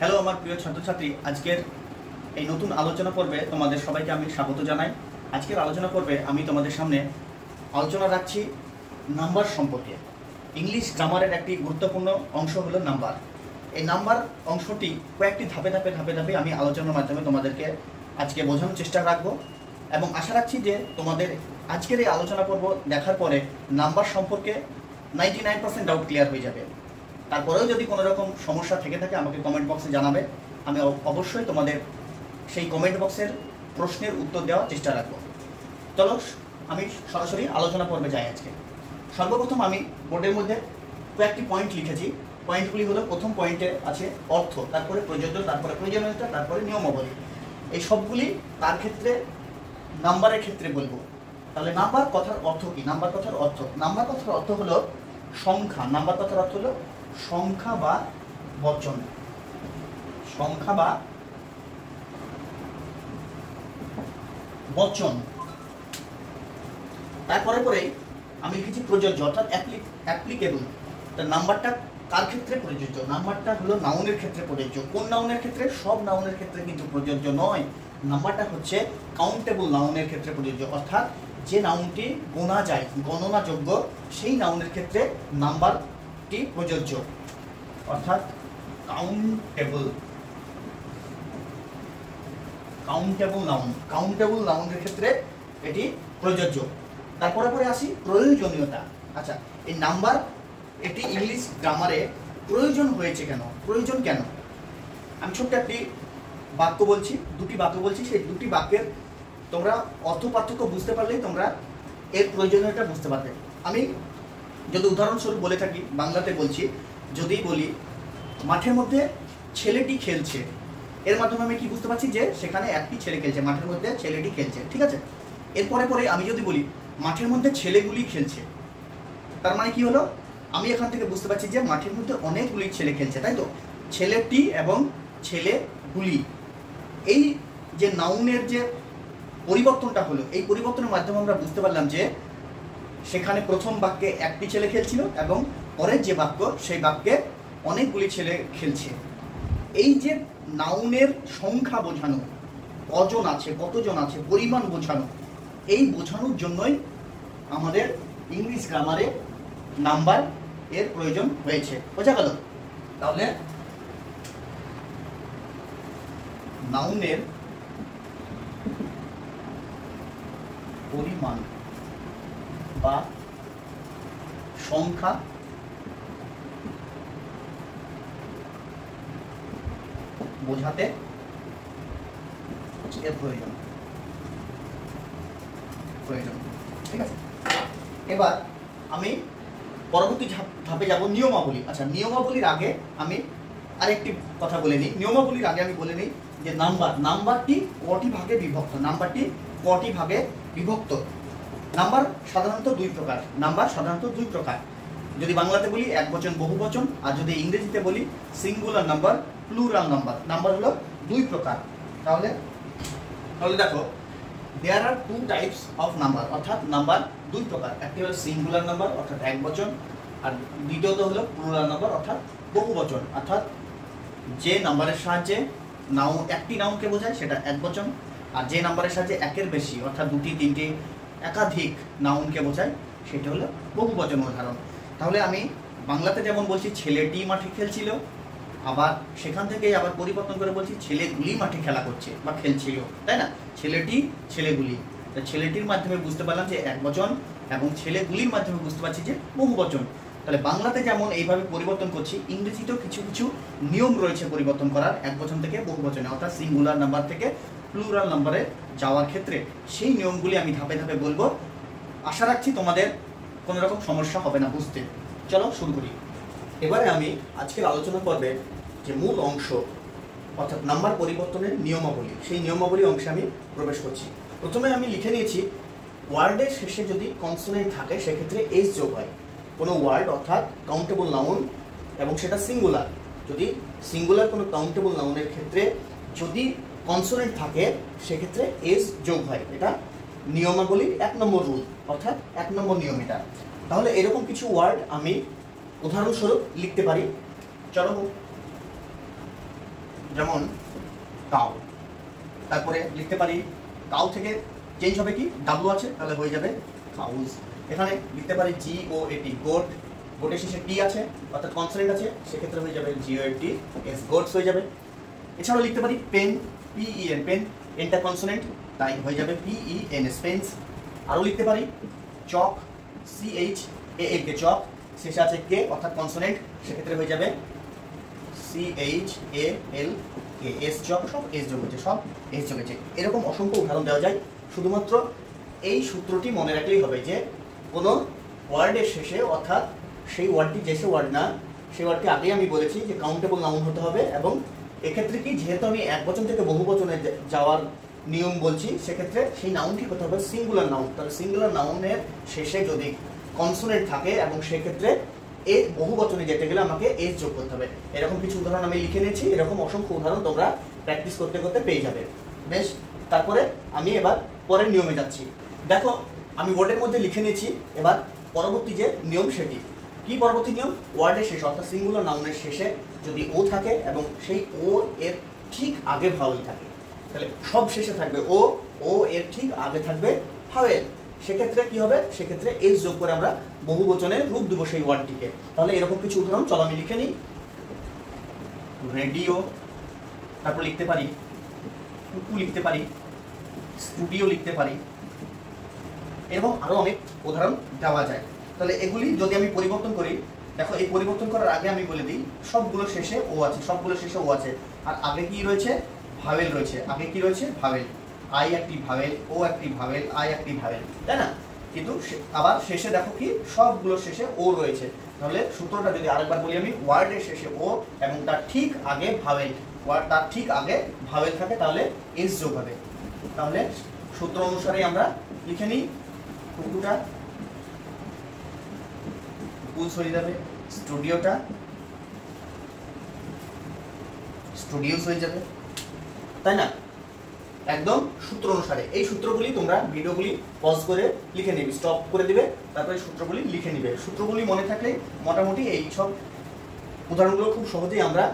Hello আমার প্রিয় ছাত্রছাত্রী, আজকের এই নতুন আলোচনা পর্বে তোমাদের সবাইকে আমি স্বাগত জানাই। আজকের আলোচনা পর্বে আমি তোমাদের সামনে আলোচনা রাখছি নাম্বার সম্পর্কে। ইংলিশ গ্রামারের একটি গুরুত্বপূর্ণ অংশ হলো নাম্বার। এই নাম্বার অংশটি কয়েকটি ধাপে ধাপে আমি আলোচনার মাধ্যমে তোমাদেরকে আজকে বোঝানোর চেষ্টা রাখবো এবং আশা রাখছি যে তোমাদের আজকের এই আলোচনা পর্ব দেখার পরে নাম্বার সম্পর্কে 99% ডাউট ক্লিয়ার হয়ে যাবে। তারপরেও যদি কোনো রকম সমস্যা থেকে থাকে আমাকে কমেন্ট বক্সে জানাবে, আমি অবশ্যই তোমাদের সেই কমেন্ট বক্সের প্রশ্নের উত্তর দেওয়ার চেষ্টা রাখবো। চলো আমি সরাসরি আলোচনা পর্বে যাই। আজকে সর্বপ্রথম আমি বোর্ডের মধ্যে কয়েকটি পয়েন্ট লিখেছি। পয়েন্টগুলি হলো, প্রথম পয়েন্টে আছে অর্থ, তারপরে প্রযোজ্য, তারপরে প্রয়োজনীয়তা, তারপরে নিয়মাবলী। এই সবগুলি তার ক্ষেত্রে নাম্বারের ক্ষেত্রে বলবো। তাহলে নাম্বার কথার অর্থ কি? নাম্বার কথার অর্থ হলো সংখ্যা। নাম্বার কথার অর্থ হলো সংখ্যা বা বচন। সংখ্যা বা বচন। তারপরে আমি লিখেছি প্রযোজ্য, অর্থাৎ অ্যাপ্লিকেবল। নাম্বারটা কার ক্ষেত্রে প্রযোজ্য? নাম্বারটা হলো নাউনের ক্ষেত্রে প্রযোজ্য। কোন নাউনের ক্ষেত্রে? সব নাউনের ক্ষেত্রে কিন্তু প্রযোজ্য নয়। নাম্বারটা হচ্ছে কাউন্টেবল নাউনের ক্ষেত্রে প্রযোজ্য, অর্থাৎ যে নাউনটি গোনা যায়, গণনাযোগ্য, সেই নাউনের ক্ষেত্রে নাম্বারটি প্রযোজ্য, অর্থাৎ কাউন্টেবল নাউনের ক্ষেত্রে এটি প্রযোজ্য। তারপরে আসি প্রয়োজনীয়তা। আচ্ছা, এই নাম্বার এটি ইংলিশ গ্রামারে প্রয়োজন হয়েছে কেন? প্রয়োজন কেন? আমি ছোট্ট একটি বাক্য বলছি, দুটি বাক্য বলছি, সেই দুটি বাক্যের তোমরা অর্থ পার্থক্য বুঝতে পারলেই তোমরা এর প্রয়োজনীয়তা বুঝতে পারবে। আমি যদি উদাহরণস্বরূপ বলে থাকি, বাংলাতে বলছি, যদি বলি মাঠের মধ্যে ছেলেটি খেলছে, এর মাধ্যমে আমি কি বুঝতে পারছি? যে সেখানে একটি ছেলে খেলছে, মাঠের মধ্যে ছেলেটি খেলছে, ঠিক আছে। এরপরে আমি যদি বলি মাঠের মধ্যে ছেলেগুলি খেলছে, তার মানে কি হলো? আমি এখান থেকে বুঝতে পারছি যে মাঠের মধ্যে অনেকগুলি ছেলে খেলছে, তাই তো? ছেলেটি এবং ছেলেগুলি, এই যে নাউনের যে পরিবর্তনটা হলো, এই পরিবর্তনের মাধ্যমে আমরা বুঝতে পারলাম যে সেখানে প্রথম বাক্যে একটি ছেলে খেলছিল এবং পরের যে বাক্য, সেই বাক্যে অনেকগুলি ছেলে খেলছে। এই যে নাউনের সংখ্যা বোঝানো, কজন আছে, কতজন আছে, পরিমাণ বোঝানো, এই বোঝানোর জন্যই আমাদের ইংলিশ গ্রামারে নাম্বার এর প্রয়োজন হয়েছে। বোঝা গেল? তাহলে নাউনের পরিমাণ বা সংখ্যা বোঝাতে এর প্রয়োজন, ঠিক আছে। এবার আমি পরবর্তী ধাপে যাব, নিয়মাবলী। আচ্ছা, নিয়মাবলীর আগে আমি আরেকটি কথা বলে নিই। নিয়মাবলীর আগে আমি বলে নিই যে নাম্বারটি কটি ভাগে বিভক্ত? নাম্বারটি কটি ভাগে বিভক্ত? নাম্বার সাধারণত দুই প্রকার। যদি বাংলাতে বলি একবচন, বহুবচন, আর যদি ইংরেজিতে বলি singular number, plural number. Number হলো দুই প্রকার। তাহলে দেখো, দেয়ার আর টু টাইপস অফ নাম্বার, অর্থাৎ নাম্বার দুই প্রকার। একটি হলো সিঙ্গুলার নাম্বার, অর্থাৎ একবচন, আর দ্বিতীয়ত হলো প্লুরাল নাম্বার, অর্থাৎ বহুবচন। অর্থাৎ যে নাম্বারের সাহায্যে একটি নাউনকে বোঝায় সেটা একবচন, আর যে নাম্বারের সাহায্যে একের বেশি, অর্থাৎ দুটি, তিনটি, একাধিক নাউনকে বোঝায় সেটা হলো বহুবচন উদাহরণ। তাহলে আমি বাংলাতে যেমন বলছি ছেলেটি মাঠে খেলছিল, আবার সেখান থেকেই আবার পরিবর্তন করে বলছি ছেলেগুলি মাঠে খেলা করছে বা খেলছিল, তাই না? ছেলেটি, ছেলেগুলি। ছেলেটির মাধ্যমে বুঝতে পারলাম যে একবচন, এবং ছেলেগুলির মাধ্যমে বুঝতে পারছি যে বহুবচন। তাহলে বাংলাতে যেমন এইভাবে পরিবর্তন করছি, ইংরেজিতেও কিছু নিয়ম রয়েছে পরিবর্তন করার, একবচন থেকে বহুবচনে, অর্থাৎ সিঙ্গুলার নাম্বার থেকে প্লুরাল নাম্বারে যাওয়ার ক্ষেত্রে। সেই নিয়মগুলি আমি ধাপে ধাপে বলবো। আশা রাখছি তোমাদের কোনো রকম সমস্যা হবে না বুঝতে। চলো শুরু করি। এবারে আমি আজকের আলোচনা পর্বে যে মূল অংশ, অর্থাৎ নাম্বার পরিবর্তনের নিয়মাবলী, সেই নিয়মাবলী অংশে আমি প্রবেশ করছি। প্রথমে আমি লিখে নিয়েছি, ওয়ার্ডের শেষে যদি কনসোনেন্ট থাকে সেক্ষেত্রে এস যোগ হয়। কোনো ওয়ার্ড, অর্থাৎ কাউন্টেবল নাউন, এবং সেটা সিঙ্গুলার, যদি সিঙ্গুলার কোনো কাউন্টেবল নাউনের ক্ষেত্রে যদি কনসোনেন্ট থাকে সেক্ষেত্রে এস যোগ হয়। এটা নিয়মাবলীর 1 নম্বর রুল, অর্থাৎ 1 নম্বর নিয়ম এটা। তাহলে এরকম কিছু ওয়ার্ড আমি উদাহরণস্বরূপ লিখতে পারি। চলো যেমন কাউ, তারপরে লিখতে পারি কাউ থেকে চেঞ্জ হবে কি ডাব্লু আছে তাহলে হয়ে যাবে কাউজ। এখানে লিখতে পারি GOAT গোট, গোটের শেষে টি আছে অর্থাৎ কনসোনেন্ট আছে, সেক্ষেত্রে হয়ে যাবে GOAT এস গোটস হয়ে যাবে। এছাড়াও লিখতে পারি পেন, PEN পেন, এনটা কনসোনেন্ট তাই হয়ে যাবে PENS পেন্স। আরও লিখতে পারি চক, CHAL কে চক, শেষে আছে কে অর্থাৎ কনসোনেন্ট, সেক্ষেত্রে হয়ে যাবে CHAL কে এস চক, সব এস যোগ হচ্ছে, সব এস যোগ হচ্ছে। এরকম অসংখ্য উদাহরণ দেওয়া যায়। শুধুমাত্র এই সূত্রটি মনে রাখলেই হবে যে কোনো ওয়ার্ডের শেষে অর্থাৎ সেই ওয়ার্ডটি যে ওয়ার্ড না, সেই ওয়ার্ডটি আগেই আমি বলেছি যে কাউন্টেবল নাউন হতে হবে। এবং এক্ষেত্রে কি যেহেতু আমি এক বচন থেকে বহু বচনে যাওয়ার নিয়ম বলছি, সেক্ষেত্রে সেই নাউনটি হতে হবে সিঙ্গুলার নাউন। তাহলে সিঙ্গুলার নাউনের শেষে যদি কনসোনেন্ট থাকে এবং সেক্ষেত্রে এ বহু বচনে যেতে গেলে আমাকে এস যোগ করতে হবে। এরকম কিছু উদাহরণ আমি লিখে নিয়েছি, এরকম অসংখ্য উদাহরণ তোমরা প্র্যাকটিস করতে করতে পেয়ে যাবে। বেশ, তারপরে আমি এবার পরের নিয়মে যাচ্ছি। দেখো আমি ওয়ার্ডের মধ্যে লিখে নিয়েছি, এবার পরবর্তী যে নিয়ম সেটি কি? পরবর্তী নিয়ম ওয়ার্ডের শেষে অর্থাৎ সিঙ্গুলার নাউনের শেষে যদি ও থাকে এবং সেই ও এর ঠিক আগে ভাওয়েল থাকে, তাহলে সব শেষে থাকবে ও এর ঠিক আগে থাকবে ভাওয়েল, সেক্ষেত্রে কি হবে? সেক্ষেত্রে এস যোগ করে আমরা বহু বচনে রূপ দেবো সেই ওয়ার্ডটিকে। তাহলে এরকম কিছু উদাহরণ চলো আমি লিখে নিই। রেডিও, তারপর লিখতে পারি কুকু, লিখতে পারি স্টুডিও, লিখতে পারি, এবং আরো অনেক উদাহরণ দেওয়া যায়। তাহলে এগুলি যদি আমি পরিবর্তন করি, দেখো এই পরিবর্তন করার আগে আমি বলে দিই সবগুলো শেষে ও আছে, সবগুলো শেষে ও আছে, আর আগে কি রয়েছে? ভাওয়েল রয়েছে। আগে কি রয়েছে? ভাওয়েল। আই একটি ভাওয়েল, ও একটি ভাওয়েল, আই একটি ভাওয়েল, তাই না? কিন্তু আবার শেষে দেখো কি সবগুলো শেষে ও রয়েছে। তাহলে সূত্রটা যদি আরেকবার বলি আমি, ওয়ার্ডের শেষে ও এবং তার ঠিক আগে ভাওয়েল, ওয়ার্ড তার ঠিক আগে ভাওয়েল থাকে, তাহলে এস যোগ হবে। তাহলে সূত্র অনুসারে আমরা লিখে নিই, কুকুটা কুকুজ হয়ে যাবে, স্টুডিওটা স্টুডিওস হয়ে যাবে, তাই না? একদম সূত্র অনুসারে। এই সূত্রগুলি তোমরা ভিডিওগুলি পজ করে লিখে নিবে, স্টপ করে দিবে, তারপরে সূত্রগুলি লিখে নিবে। সূত্রগুলি মনে থাকলে মোটামুটি এই সব উদাহরণগুলো খুব সহজেই আমরা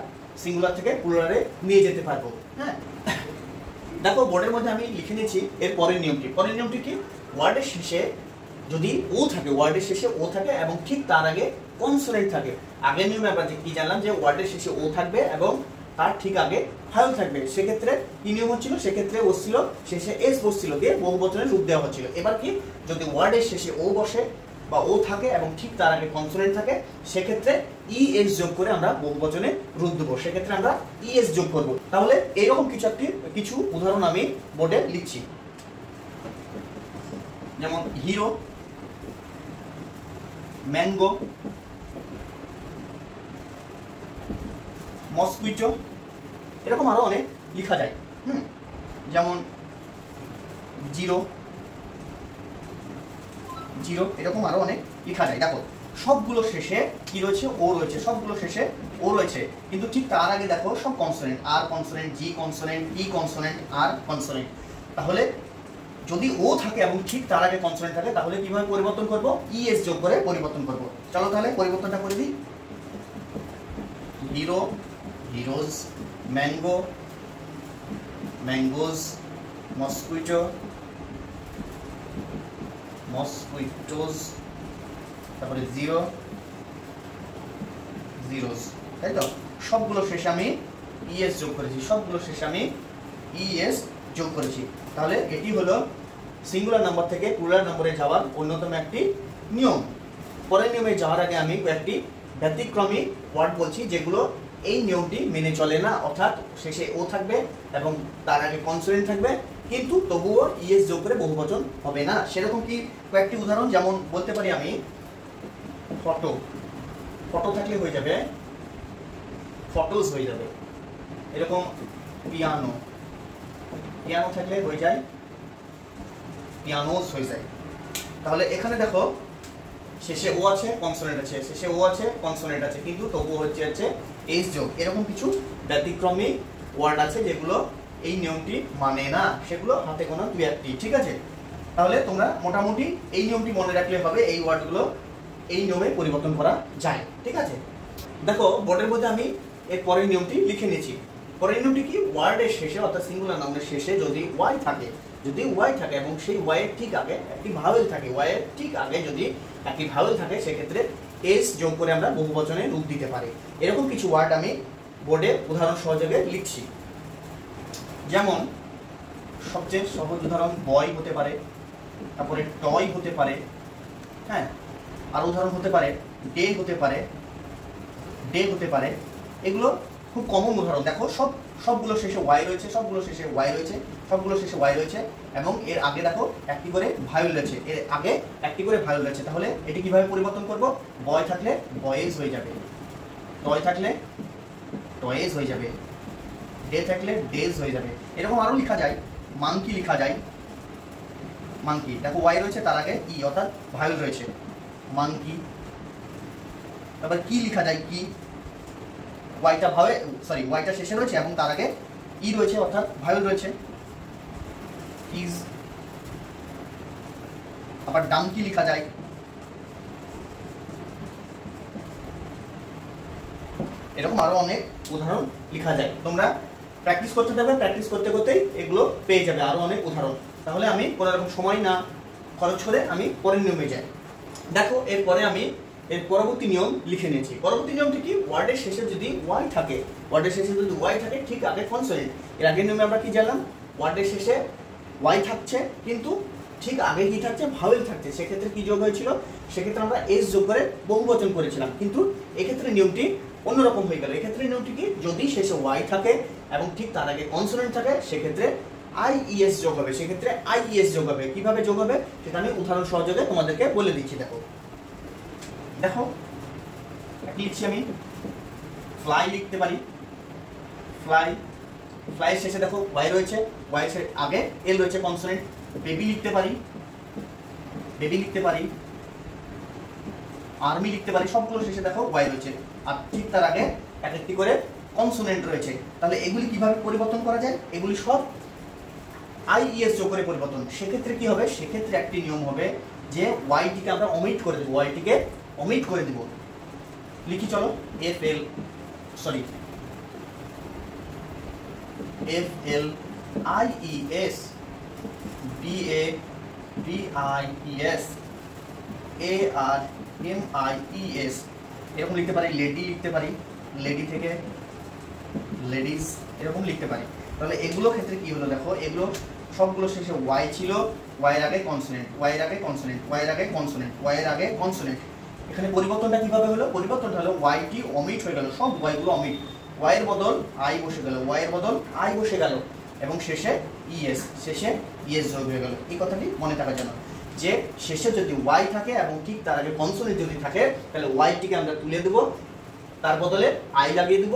সিঙ্গুলার থেকে প্লুরালে নিয়ে যেতে পারবো। হ্যাঁ, দেখো বোর্ডের মধ্যে আমি লিখে নিয়েছি এর পরের নিয়মটি। পরের নিয়মটি কি? ওয়ার্ডের শেষে যদি ও থাকে, ওয়ার্ডের শেষে ও থাকে এবং ঠিক তার আগে কনসোনেন্ট থাকে। আগের নিয়মে আমরা কি জানলাম যে ওয়ার্ডের শেষে ও থাকবে এবং তার ঠিক আগে ভাওয়েল থাকবে। সেক্ষেত্রে কি নিয়ম হচ্ছিল? সেক্ষেত্রে ও ছিল শেষে এস বসছিল, দিয়ে বহু বচনের রূপ দেওয়া হচ্ছিল। এবার কি? যদি ওয়ার্ডের শেষে ও বসে বা ও থাকে এবং ঠিক তার আগে কনসোনেন্ট থাকে, সেক্ষেত্রে ইএস যোগ করে আমরা বহু বচনে রূপ দেবো। সেক্ষেত্রে আমরা ইএস যোগ করব। তাহলে এইরকম কিছু উদাহরণ আমি বোর্ডে লিখছি। যেমন হিরো, ম্যাঙ্গো, মসকুইটো, এরকম আরো অনেক লেখা যায়। যেমন জিরো, এরকম আরো অনেক লেখা যায়। দেখো সবগুলো শেষে কি রয়েছে? ও রয়েছে, সবগুলো শেষে ও রয়েছে, কিন্তু ঠিক তার আগে দেখো সব কনসোনেন্ট, আর কনসোনেন্ট, জি কনসোনেন্ট, ই কনসোনেন্ট, আর কনসোনেন্ট। তাহলে যদি ও থাকে এবং ঠিক তার আগে কনসোনেন্ট থাকে, তাহলে কিভাবে পরিবর্তন করব? ইএস যোগ করে পরিবর্তন করব। চলো তাহলে পরিবর্তনটা করে দিই। Hero, heroes, mango, mangoes, mosquito, mosquitoes, তারপরে জিরো, জিরোজ, তাই তো? সবগুলো শেষে আমি ইএস যোগ করেছি, সবগুলো শেষে আমি ইএস যোগ করেছি। তাহলে এটি হলো সিঙ্গুলার নাম্বার থেকে প্লুরাল নম্বরে যাওয়ার অন্যতম একটি নিয়ম। পরের নিয়মে যাওয়ার আগে আমি কয়েকটি ব্যতিক্রমী ওয়ার্ড বলছি যেগুলো এই নিয়মটি মেনে চলে না, অর্থাৎ শেষে ও থাকবে এবং তার আগে কনসোনেন্ট থাকবে, কিন্তু তবুও ইএস যোগ করে বহুবচন হবে না। সেরকম কি কয়েকটি উদাহরণ, যেমন বলতে পারি আমি ফটো, ফটো থাকলে হয়ে যাবে ফটোজ হয়ে যাবে। এরকম পিয়ানো, পিয়ানো থাকলে হয়ে যায় পিয়ানোস হয়ে যায়। তাহলে এখানে দেখো শেষে ও আছে, কনসোনেন্ট আছে, শেষে ও আছে, কনসোনেন্ট আছে, কিন্তু তবুও হচ্ছে এস যোগ। এরকম কিছু ব্যতিক্রমী ওয়ার্ড আছে যেগুলো এই নিয়মটি মানে না, সেগুলো হাতে গোনা দুই একটি, ঠিক আছে? তাহলে তোমরা মোটামুটি এই নিয়মটি মনে রাখলে হবে, এই ওয়ার্ডগুলো এই নিয়মে পরিবর্তন করা যায়, ঠিক আছে? দেখো বোর্ডের মধ্যে আমি এর পরের নিয়মটি লিখে নিয়েছি। পরের নিয়মটি কি, ওয়ার্ডের শেষে অর্থাৎ সিঙ্গুলার নাউনের শেষে যদি ওয়াই থাকে, এবং সেই ওয়াই এর ঠিক আগে একটি ভাওয়েল থাকে, ওয়াই এর ঠিক আগে যদি একটি ভাওয়েল থাকে, সেক্ষেত্রে এস যোগ করে আমরা বহুবচনে রূপ দিতে পারি। এরকম কিছু ওয়ার্ড আমি বোর্ডে উদাহরণ সহযোগে লিখছি। যেমন সবচেয়ে সহজ উদাহরণ বয় হতে পারে, তারপরে টয় হতে পারে, হ্যাঁ, আর উদাহরণ হতে পারে ডে হতে পারে, এগুলো খুব কমন উদাহরণ। দেখো সবগুলো শেষে ওয়াই রয়েছে, সবগুলো শেষে ওয়াই রয়েছে এবং এর আগে দেখো একটি করে ভায়োল রয়েছে, তাহলে এটি কিভাবে পরিবর্তন করব, বয় থাকলে বয়েজ হয়ে যাবে, টয় থাকলে টয়েজ হয়ে যাবে, ডে থাকলে ডেজ হয়ে যাবে। এরকম আরো লেখা যায়, মাংকি লেখা যায়, মাংকি, দেখো ওয়াই রয়েছে তার আগে ই অর্থাৎ ভায়োল রয়েছে, মাংকি। তারপর কি লেখা যায়, কি, ওয়াইটা শেষে রয়েছে এবং তার আগে ই রয়েছে অর্থাৎ ভায়োল রয়েছে, ইজ। আবার ডাঙ্কি লেখা যায়, এরকম আরো অনেক উদাহরণ লেখা যায়। তোমরা প্র্যাকটিস করতে থাকবে, প্র্যাকটিস করতে করতেই এগুলো পেয়ে যাবে আরো অনেক উদাহরণ। তাহলে আমি কোনো রকম সময় না খরচ করে আমি পরের নিয়মে যাই। দেখো এরপরে আমি এর পরবর্তী নিয়ম লিখে নিয়েছি। পরবর্তী নিয়মটি কি, ওয়ার্ডের শেষে যদি ওয়াই থাকে, ঠিক আগে কনসোনেন্ট। এর আগের নিয়মে আমরা কি জানলাম, ওয়ার্ডের শেষে ওয়াই থাকছে কিন্তু ঠিক আগে কি থাকছে, ভাওয়েল থাকছে, সেক্ষেত্রে কি যোগ হয়েছিল, সেক্ষেত্রে আমরা এস যোগ করে বহুবচন করেছিলাম। কিন্তু এক্ষেত্রে নিয়মটি অন্যরকম হয়ে গেল। এক্ষেত্রে নিয়মটি কি, যদি শেষে ওয়াই থাকে এবং ঠিক তার আগে কনসোনেন্ট থাকে, সেক্ষেত্রে আইইএস যোগ হবে, কিভাবে যোগ হবে সেটা আমি উদাহরণ সহযোগে তোমাদেরকে বলে দিচ্ছি। দেখো লিখছি আমি, ফ্লাই লিখতে পারি, ফ্লাই শেষে দেখো ওয়াই রয়েছে, ওয়াই এর আগে এল রয়েছে কনসোনেন্ট। বেবি লিখতে পারি, আর্মি লিখতে পারি, সবগুলো শেষে দেখো ওয়াই রয়েছে আর ঠিক তার আগে এক একটি করে কনসোনেন্ট রয়েছে। তাহলে এগুলি কিভাবে পরিবর্তন করা যায়, এগুলি সব আইইএস যোগ করে পরিবর্তন। সেক্ষেত্রে কি হবে, সেক্ষেত্রে একটি নিয়ম হবে যে ওয়াইটিকে আমরা অমিট করে দেব, লিখি চলো, F L IES BABIES ARMIES, এরকম লিখতে পারি। লেডি লিখতে পারি, লেডি থেকে লেডিস, এরকম লিখতে পারি। তাহলে এগুলো ক্ষেত্রে কি হলো, দেখো এগুলো সবগুলো শেষে ওয়াই ছিল, ওয়াই এর আগে কনসোনেন্ট। এখানে পরিবর্তনটা কিভাবে হলো, পরিবর্তনটা হলো ওয়াইটি অমিট হয়ে গেল, সব ওয়াইগুলো অমিট, ওয়াই এর বদল আই বসে গেল, এবং শেষে ইএস যোগ হয়ে গেল। এই কথাটি মনে থাকার জন্য যে শেষে যদি ওয়াই থাকে এবং ঠিক তার আগে কনসোনেন্ট যদি থাকে, তাহলে ওয়াইটিকে আমরা তুলে দেব, তার বদলে আই লাগিয়ে দেব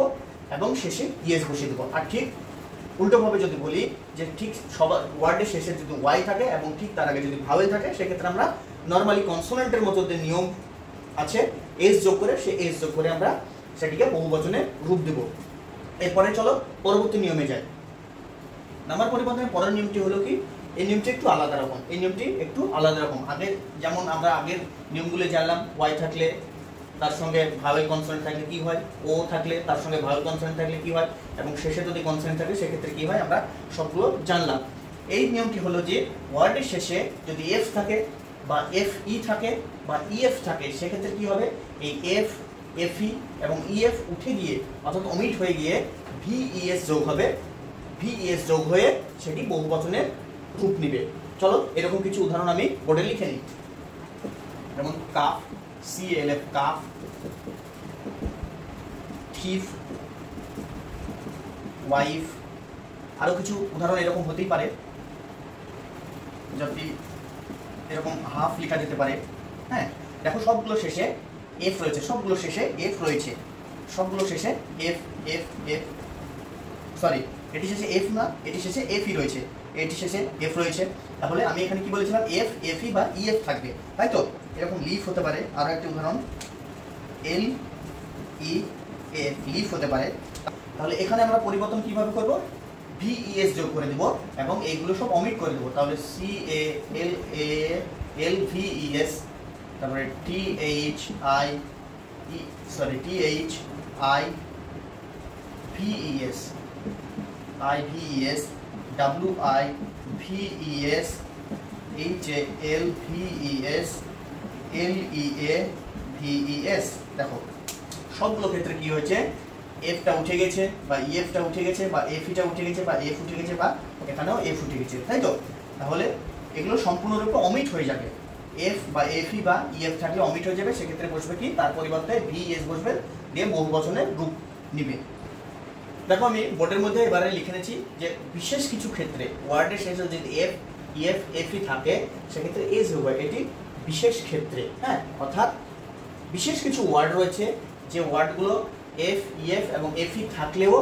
এবং শেষে ইএস বসিয়ে দেবো। আর ঠিক উল্টোভাবে যদি বলি যে ঠিক সবার ওয়ার্ডের শেষে যদি ওয়াই থাকে এবং ঠিক তার আগে যদি ভাওয়েল থাকে, সেক্ষেত্রে আমরা নর্মালি কনসোনেন্টের মতো যে নিয়ম আছে এস যোগ করে আমরা সেটিকে বহুবচনে রূপ দেব। এরপরে চলো পরবর্তী নিয়মে যাই। নাম্বার পরিবর্তনের পরের নিয়মটি হলো কি, এই নিয়মটি একটু আলাদা রকম। আগে যেমন আমরা আগের নিয়মগুলো জানলাম, ওয়াই থাকলে তার সঙ্গে ভাওয়েল কনসোনেন্ট থাকলে কি হয়, ও থাকলে তার সঙ্গে ভাওয়েল কনসোনেন্ট থাকলে কি হয়, এবং শেষে যদি কনসোনেন্ট থাকে সেক্ষেত্রে কি হয়, আমরা সবগুলো জানলাম। এই নিয়মটি হলো যে ওয়ার্ডের শেষে যদি এফ থাকে বা এফ ই থাকে বা ইএফ থাকে, সেক্ষেত্রে কি হবে, এই এফ এফই এবং ইএফ উঠে গিয়ে অর্থাৎ অমিট হয়ে গিয়ে ভিইএস যোগ হবে, যোগ হয়ে সেটি বহুবচনের রূপ নিবে। চলো এরকম কিছু উদাহরণ আমি বোর্ডে লিখে নিই। যেমন calf, CLF calf, thief, wife, আরো কিছু উদাহরণ এরকম হতেই পারে। যদি এরকম হাফ লেখা যেতে পারে। হ্যাঁ, দেখো সবগুলো শেষে এফ রয়েছে, এটি শেষে এফ না, এটি শেষে এফই রয়েছে, তাহলে আমি এখানে কি বলেছিলাম, এফ এফই বা ইএফ থাকবে, তাই তো। এরকম লিফ হতে পারে, আরো একটি উদাহরণ LEF, লিফ হতে পারে। তাহলে এখানে আমরা পরিবর্তন কিভাবে করব, ভিইএস যোগ করে দেব এবং এইগুলো সব অমিট করে দেব। তাহলে CALALVES, তারপরে THIVES, IVES, WIVES, HALVES, LEAVES। দেখো সবগুলো ক্ষেত্রে কি হয়েছে, এফটা উঠে গেছে বা ইএফটা উঠে গেছে বা এফইটা উঠে গেছে বা এফ উঠে গেছে বা এখানেও এফ উঠে গেছে, তাই তো? তাহলে এগুলো সম্পূর্ণরূপে অমিট হয়ে যাবে। এফ বা এফই বা ইএফ থাকলে অমিট হয়ে যাবে, সেক্ষেত্রে বসবে কি, তার পরিবর্তে ভিএস বসবে, দিয়ে বহুবচনের রূপ নিবে। দেখো আমি বোর্ডের মধ্যে এবারে লিখে নিয়েছি যে বিশেষ কিছু ক্ষেত্রে ওয়ার্ডের শেষে যদি এফ ইএফ এফই থাকে সেক্ষেত্রে এস হবে, এটি বিশেষ ক্ষেত্রে। হ্যাঁ, অর্থাৎ বিশেষ কিছু ওয়ার্ড রয়েছে যে ওয়ার্ডগুলো এফ ইএফ এবং এফই থাকলেও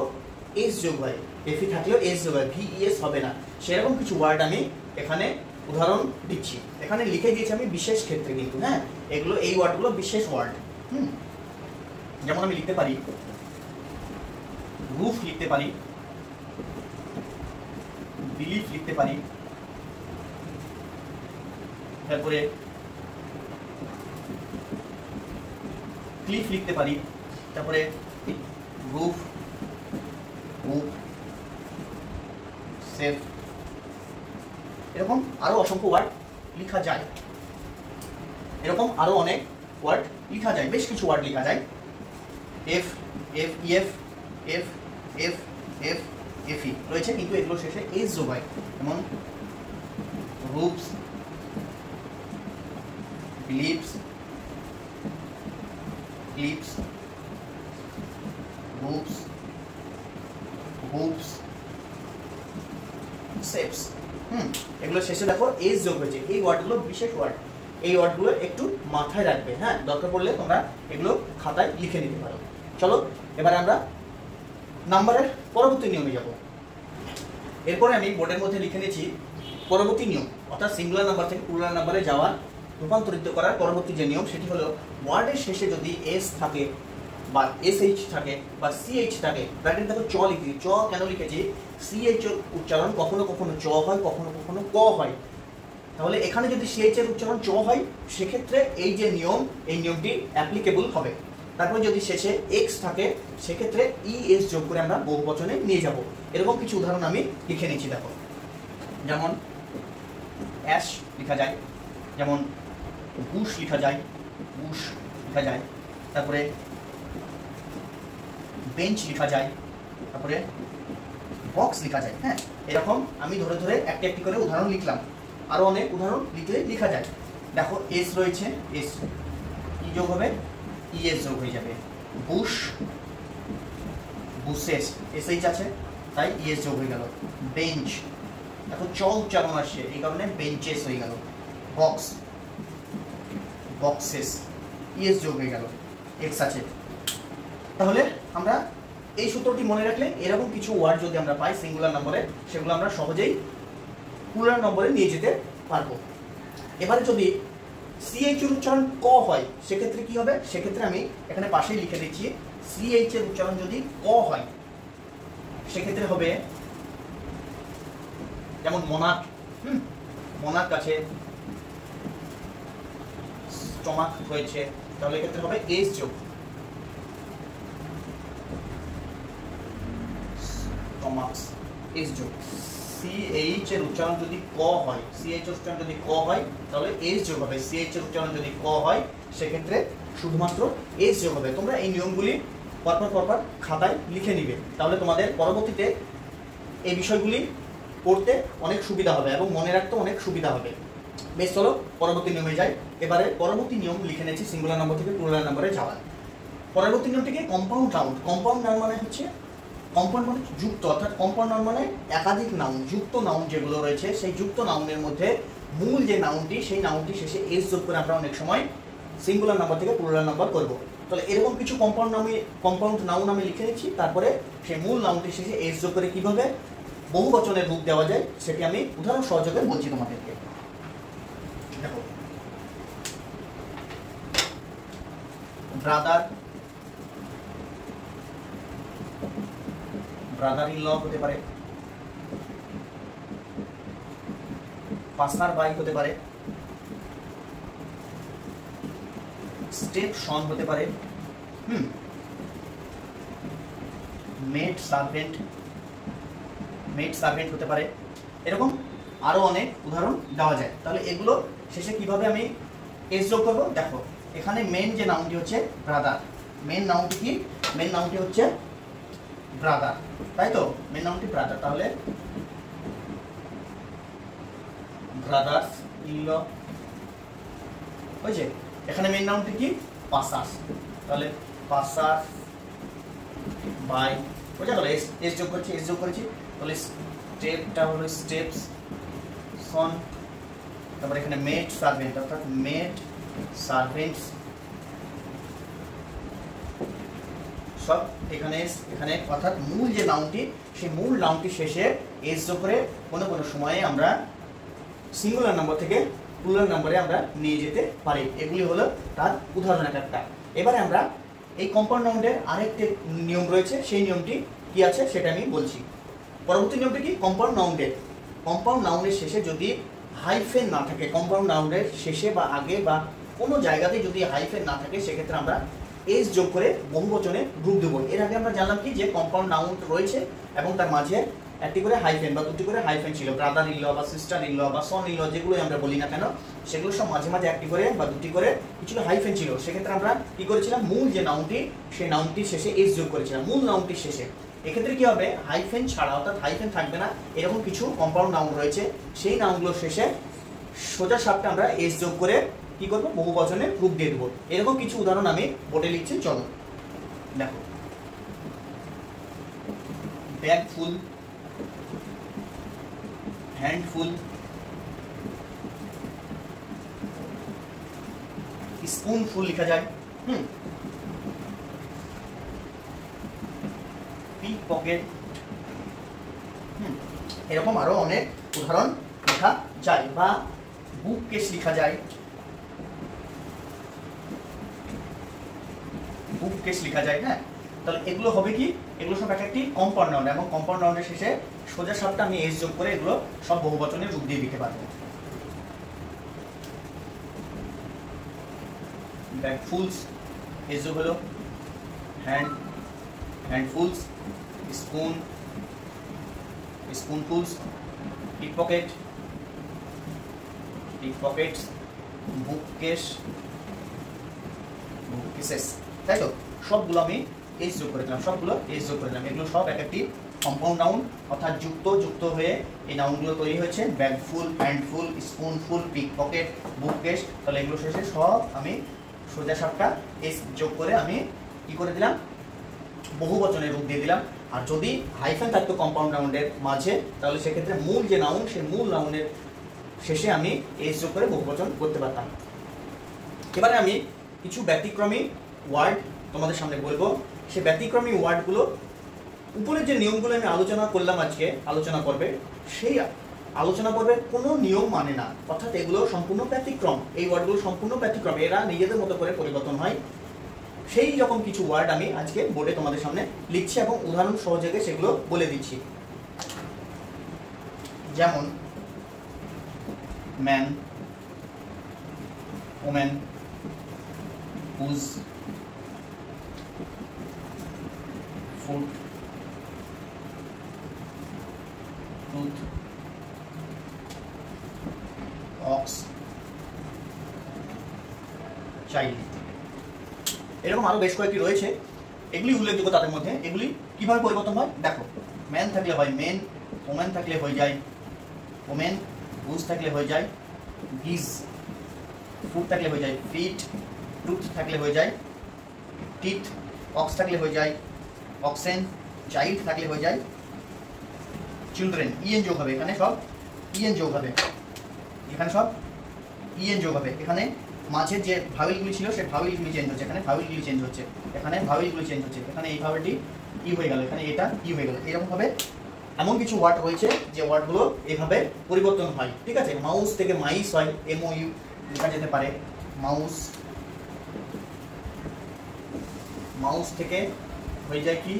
এস যোগ হয়, এফই থাকলেও এস যোগ হয়, ভিইএস হবে না। সেরকম কিছু ওয়ার্ড আমি এখানে উদাহরণ দিচ্ছি, এখানে লিখে দিয়েছি আমি বিশেষ ক্ষেত্রে কিন্তু। হ্যাঁ, এগুলো এই ওয়ার্ডগুলো বিশেষ ওয়ার্ড। যেমন আমি লিখতে পারি রুফ, লিখতে পারি বিলিফ, লিখতে পারি, তারপরে ক্লিফ লিখতে পারি, তারপরে রুফ, রুফ, সেফ, এরকম আরো অসংখ্য ওয়ার্ড লেখা যায়। এরকম আরো অনেক ওয়ার্ড লেখা যায়, বেশ কিছু ওয়ার্ড লেখা যায়। F F EF F F F FE রয়েছে, কিন্তু এগুলো শেষে এস যোগ হয়, যেমন roofs, beliefs, cliffs, roofs, hoofs, safes. এগুলো শেষে দেখো এস যোগ হয়েছে। এই ওয়ার্ডগুলো বিশেষ ওয়ার্ড, এই ওয়ার্ডগুলো একটু মাথায় রাখবে। হ্যাঁ, দরকার পড়লে তোমরা এগুলো খাতায় লিখে নিতে পারো। চলো এবারে আমরা নাম্বারের পরবর্তী নিয়মে যাব। এরপরে আমি বোর্ডের মধ্যে লিখে নিয়েছি পরবর্তী নিয়ম, অর্থাৎ সিঙ্গুলার নাম্বার থেকে প্লুরাল নাম্বারে যাওয়ার, রূপান্তরিত করার পরবর্তী যে নিয়ম সেটি হলো ওয়ার্ডের শেষে যদি এস থাকে বা এসএইচ থাকে বা সিএইচ থাকে, ব্র্যাকেট দেখো চ লিখেছি। চ কেন লিখেছি, সিএইচ এর উচ্চারণ কখনো কখনো চ হয়, কখনো কখনো ক হয়। তাহলে এখানে যদি সিএইচ এর উচ্চারণ চ হয় সেক্ষেত্রে এই যে নিয়ম, এই নিয়মটি অ্যাপ্লিকেবল হবে। তারপরে যদি শেষে এক্স থাকে সেক্ষেত্রে ইএস যোগ করে আমরা বহুবচনে নিয়ে যাব। এরকম কিছু উদাহরণ আমি লিখে নিচ্ছি। দেখো যেমন অ্যাশ লেখা যায়, যেমন বুশ লেখা যায়, বুশ লেখা যায়, তারপরে বেঞ্চ লেখা যায়, তারপরে বক্স লেখা যায়। হ্যাঁ, এরকম আমি ধরে ধরে একটি একটি করে উদাহরণ লিখলাম, আরো অনেক উদাহরণ লিখলে লেখা যায়। দেখো এস রয়েছে, এস কি যোগ হবে, ইএস যোগ হয়ে যাবে। বুশ, বুসেস, এসএইচ আছে তাই ইএস যোগ হয়ে গেল। বেঞ্চ, দেখো চ উচ্চারণ আসছে এই কারণে বেঞ্চেস হয়ে গেল। বক্স, বক্সেস, ইএস যোগ হয়ে গেল, এক্স আছে। তাহলে আমরা এই সূত্রটি মনে রাখলে এরকম কিছু ওয়ার্ড যদি আমরা পাই সিঙ্গুলার নম্বরে, সেগুলো আমরা সহজেই প্লুরাল নম্বরে নিয়ে যেতে পারবো। এবারে যদি সিএইচ এর উচ্চারণ ক হয় সেক্ষেত্রে কি হবে, সেক্ষেত্রে আমি এখানে পাশেই লিখে দিচ্ছি সিএইচ এর উচ্চারণ যদি ক হয় সেক্ষেত্রে হবে যেমন মোনাক, মোনাক আছে, স্টমাক রয়েছে, তাহলে এক্ষেত্রে হবে এস যোগ, স্টমাকস, এস যোগ। সিএইচ এর উচ্চারণ যদি ক হয়, সিএইচ এর উচ্চারণ যদি ক হয় তাহলে এস যোগ হবে। সিএইচ এর উচ্চারণ যদি ক হয় সেক্ষেত্রে শুধুমাত্র এস যোগ হবে। তোমরা এই নিয়মগুলি পরপর পরপর খাতায় লিখে নিবে, তাহলে তোমাদের পরবর্তীতে এই বিষয়গুলি পড়তে অনেক সুবিধা হবে এবং মনে রাখতে অনেক সুবিধা হবে। বেশ, চলো পরবর্তী নিয়মে যাই। এবারে পরবর্তী নিয়ম লিখে নিয়েছি সিঙ্গুলার নম্বর থেকে প্লুরাল নম্বরে যাওয়ার। পরবর্তী নিয়মটিকে কম্পাউন্ড নাউন। কম্পাউন্ড নাউন মানে হচ্ছে, কম্পাউন্ড মানে যুক্ত, অর্থাৎ কম্পাউন্ড নাউন মানে একাধিক নাউন, যুক্ত নাউন যেগুলো রয়েছে সেই যুক্ত নাউনের মধ্যে মূল যে নাউনটি সেই নাউনটি শেষে এস যোগ করে আমরা অনেক সময় সিঙ্গুলার নাম্বার থেকে প্লুরাল নাম্বার করব। তাহলে এরকম কিছু কম্পাউন্ড নাউন আমি লিখে নিচ্ছি, তারপরে সেই মূল নাউনটি শেষে এস যোগ করে কিভাবে বহু বচনের রূপ দেওয়া যায় সেটি আমি উদাহরণ সহযোগে বলছি তোমাদেরকে। দেখো ব্রাদার, ব্রাদার ইন ল হতে পারে, পাসার বাই হতে পারে, স্টেপ সন হতে পারে, মেড সার্ভেন্ট, মেড সার্ভেন্ট হতে পারে, এরকম আরও অনেক উদাহরণ দেওয়া যায়। তাহলে এগুলো শেষে কিভাবে আমি এস যোগ করবো, দেখো এখানে মেন যে নাউনটি হচ্ছে ব্রাদার, মেন নাউনটি কি, মেন নাউনটি হচ্ছে ব্রাদার, তাই তো, মেন নাউনটি ব্রাদার, তাহলে ব্রাদার্স ইন ল হয়েছে। এখানে মেন নাউনটি কি, পাসার্স, তাহলে পাসার্স বাই, বোঝা গেল, এস যোগ করছি, এস যোগ করেছি, তাহলে স্টেপটা হলো স্টেপস সন, তারপরে এখানে মেড সার্ভেন্ট অর্থাৎ মেড সার্ভেন্টস, সব এখানে এখানে অর্থাৎ মূল যে নাউনটি সেই মূল নাউনটি শেষে এস যোগ করে কোনো কোনো সময়ে আমরা সিঙ্গুলার নাম্বার থেকে প্লুরাল নম্বরে আমরা নিয়ে যেতে পারি। এগুলি হলো তার উদাহরণ একটা। এবারে আমরা এই কম্পাউন্ড নাউনের আরেকটি নিয়ম রয়েছে, সেই নিয়মটি কি আছে সেটা আমি বলছি। পরবর্তী নিয়মটি কি, কম্পাউন্ড নাউনের শেষে যদি হাইফেন না থাকে, কম্পাউন্ড নাউনের শেষে বা আগে বা কোনো জায়গাতে যদি হাইফেন না থাকে, সেক্ষেত্রে আমরা এস যোগ করে বহুবচনে রূপ দেবো। এর আগে আমরা জানলাম কি যে কম্পাউন্ড নাউন রয়েছে এবং তার মাঝে একটি করে হাইফেন বা দুটি করে হাইফেন ছিল, ব্রাদার ইন ল বা সিস্টার ইন ল বা সন ইন ল, যেগুলোই আমরা বলি না কেন, সেগুলো সব মাঝে মাঝে একটি করে বা দুটি করে কিছু হাইফেন ছিল। সেক্ষেত্রে আমরা কি করেছিলাম, মূল যে নাউনটি সেই নাউনটির শেষে এস যোগ করেছিলাম, মূল নাউনটির শেষে। এক্ষেত্রে কি হবে, হাইফেন ছাড়া অর্থাৎ হাইফেন থাকবে না এরকম কিছু কম্পাউন্ড নাউন রয়েছে, সেই নাউনগুলোর শেষে সোজা সাপটা আমরা এস যোগ করে কি করবো, বহু বচনে রূপ দিয়ে দেবো। এরকম কিছু উদাহরণ আমি বোর্ডে লিখছি, চলো দেখো। ব্যাগ ফুল, হ্যান্ডফুল, স্পুনফুল লিখা যায়, পিক পকেট, এরকম আরো অনেক উদাহরণ লেখা যায়, বা বুক কেস লিখা যায়, বুক কেস লিখা যায়। হ্যাঁ, তাহলে এগুলো হবে কি, এগুলো সব একটি কম্পাউন্ড নাউন এবং কম্পাউন্ড নাউনের শেষে সোজা সাপটা আমি এস যোগ করে এগুলো সব বহুবচনে রূপ দিয়ে দিতে পারবো। ব্যাগফুলস এস যোগ হলো হ্যান্ডফুলস, স্পুনফুলস, পিকপকেটস, বুককেসেস, তাই তো, সবগুলো আমি এস যোগ করে দিলাম, এগুলো সব এক একটি কম্পাউন্ড নাউন অর্থাৎ যুক্ত হয়ে এই নাউনগুলো তৈরি হয়েছে। ব্যাগফুল, হ্যান্ডফুল, স্পুনফুল, পিকপকেট, বুককেস, তাহলে এগুলো শেষে সব আমি সোজা সাপটা এস যোগ করে আমি কি করে দিলাম, বহুবচনের রূপ দিয়ে দিলাম। আর যদি হাইফেন থাকতো কম্পাউন্ড নাউনের মাঝে, তাহলে সেক্ষেত্রে মূল যে নাউন সেই মূল নাউনের শেষে আমি এস যোগ করে বহুবচন করতে পারতাম। এবারে আমি কিছু ব্যতিক্রমী ওয়ার্ড তোমাদের সামনে বলবো। সেই ব্যতিক্রমী ওয়ার্ডগুলো, উপরের যে নিয়মগুলো আমি আলোচনা করলাম আজকে আলোচনা পর্বে, সেই আলোচনা পর্বের কোনো নিয়ম মানে না, অর্থাৎ এগুলো সম্পূর্ণ ব্যতিক্রম, এই ওয়ার্ডগুলো সম্পূর্ণ ব্যতিক্রম, এরা নিজেদের মতো করে পরিবর্তন হয়। সেই রকম কিছু ওয়ার্ড আমি আজকে বোর্ডে তোমাদের সামনে লিখছি এবং উদাহরণ সহযোগে সেগুলো বলে দিচ্ছি। যেমন man, women, goose, foot, tooth, ox, child, এরকম আরো বেশ কয়েকটি রয়েছে। এগুলি উল্লেখযোগ্য তাদের মধ্যে। এগুলি কিভাবে পরিবর্তন হয় দেখো, ম্যান থাকলে হয় মেন, ওমেন থাকলে হয়ে যায় ওমেন, গুজ থাকলে হয়ে যায় গিজ, ফুড থাকলে হয়ে যায় ফিট, টুথ থাকলে হয়ে যায় টিথ, অক্স থাকলে হয়ে যায় অক্সেন, চাইল্ড থাকলে হয়ে যায় চিলড্রেন। ইএন যোগ হবে এখানে, সব ইএন যোগ হবে এখানে, সব ইএন যোগ হবে এখানে। মাঝের যে ভাওয়েলগুলি ছিল সেই ভাওয়েলগুলি চেঞ্জ হচ্ছে, এখানে ভাওয়েলগুলি চেঞ্জ হচ্ছে, এখানে ভাওয়েলগুলি চেঞ্জ হচ্ছে, এখানে এই ভাওয়েলটি ই হয়ে গেল, এখানে এটা ই হয়ে গেল। এরকমভাবে এমন কিছু ওয়ার্ড রয়েছে যে ওয়ার্ডগুলো এইভাবে পরিবর্তন হয়, ঠিক আছে। মাউস থেকে মাইস হয়, MOU লেখা যেতে পারে, মাউস থেকে হয়ে যায় কি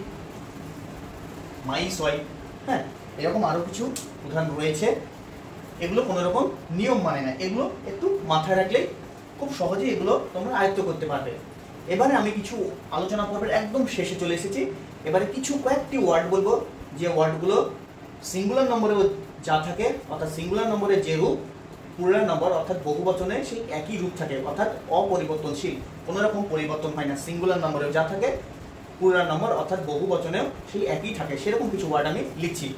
মাইস হয়। হ্যাঁ, এরকম আরও কিছু উদাহরণ রয়েছে। এগুলো কোনো রকম নিয়ম মানে না, এগুলো একটু মাথায় রাখলেই খুব সহজেই এগুলো তোমরা আয়ত্ত করতে পারবে। এবারে আমি কিছু আলোচনা পর্বের একদম শেষে চলে এসেছি। এবারে কয়েকটি ওয়ার্ড বলবো, যে ওয়ার্ডগুলো সিঙ্গুলার নম্বরেও যা থাকে, অর্থাৎ সিঙ্গুলার নম্বরের যে রূপ প্লুরাল নম্বর অর্থাৎ বহুবচনে সেই একই রূপ থাকে, অর্থাৎ অপরিবর্তনশীল, কোনো রকম পরিবর্তন হয় না। সিঙ্গুলার নম্বরেও যা থাকে প্লুরাল নম্বর অর্থাৎ বহুবচনেও সেই একই থাকে, সেরকম কিছু ওয়ার্ড আমি লিখছি।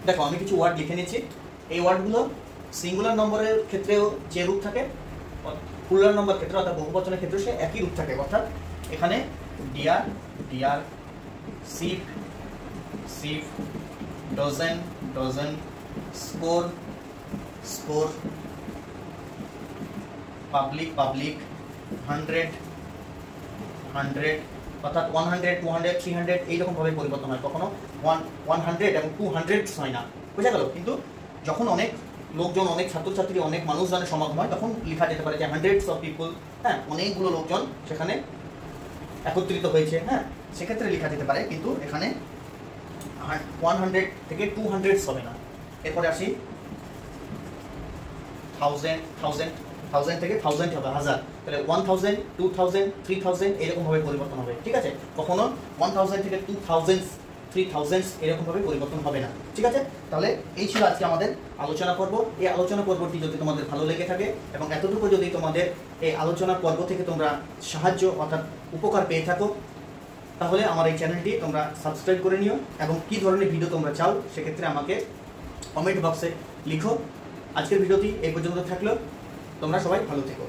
দেখো আমি কিছু ওয়ার্ড লিখে নিচ্ছি। এই ওয়ার্ডগুলো সিঙ্গুলার নম্বরের ক্ষেত্রেও যে রূপ থাকে প্লুরাল নম্বর ক্ষেত্রে অর্থাৎ বহুবচনের ক্ষেত্রে সে একই রূপ থাকে। অর্থাৎ এখানে dear, dear, ship, ship, dozen, dozen, score, score, public, public, 100, 100, অর্থাৎ 100, 200, 300 এইরকম ভাবে পরিবর্তন হয়। কখনো 100 এবং 200 হয় না, বুঝা গেল? কিন্তু যখন অনেক লোকজন, অনেক ছাত্রছাত্রী, অনেক মানুষজনের সমাগম হয় তখন লেখা যেতে পারে যে হান্ড্রেডস অফ পিপল, হ্যাঁ, অনেকগুলো লোকজন সেখানে একত্রিত হয়েছে, হ্যাঁ, সেক্ষেত্রে লেখা যেতে পারে। কিন্তু এখানে 100 থেকে 200 হবে না। এরপরে আসি 1000, 1000, 1000 থেকে 1000 হবে, 1000, তাহলে 1000, 2000, 3000 এরকম ভাবে পরিবর্তন হবে, ঠিক আছে? কখনো 1000 থেকে 2000, 3000 এরকম ভাবে পরিবর্তন হবে না, ঠিক আছে? তাহলে এই ছিল আজকে আমাদের আলোচনা পর্ব। এই আলোচনা পর্বটি যদি তোমাদের ভালো লেগে থাকে এবং এতটুকু যদি তোমাদের এই আলোচনা পর্ব থেকে তোমরা সাহায্য অর্থাৎ উপকার পেয়ে থাকো, তাহলে আমার এই চ্যানেলটি তোমরা সাবস্ক্রাইব করে নিও এবং কী ধরনের ভিডিও তোমরা চাও সেক্ষেত্রে আমাকে কমেন্ট বক্সে লিখো। আজকের ভিডিওটি এই পর্যন্ত থাকলো, তোমরা সবাই ভালো থেকো।